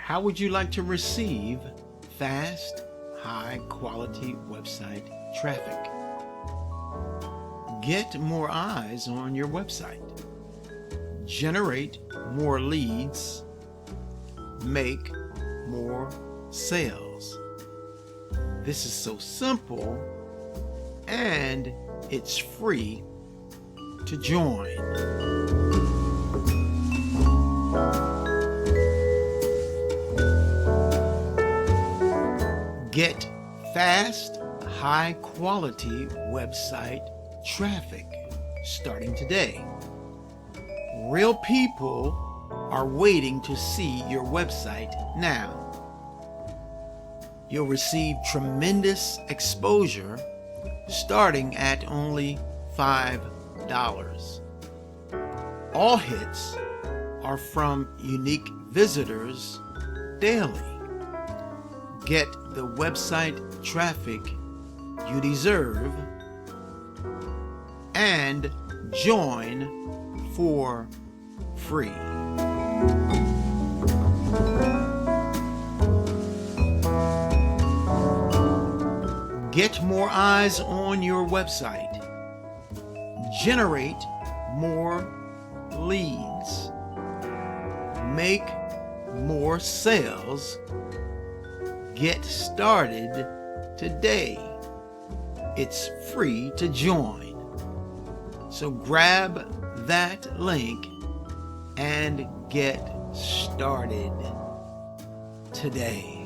How would you like to receive fast, high-quality website traffic? Get more eyes on your website. Generate more leads. Make more sales. This is so simple, and it's free to join. Get fast, high-quality website traffic starting today. Real people are waiting to see your website now. You'll receive tremendous exposure starting at only $5. All hits are from unique visitors daily. Get the website traffic you deserve and join for free. Get more eyes on your website. Generate more leads. Make more sales. Get started today. It's free to join. So grab that link and get started today.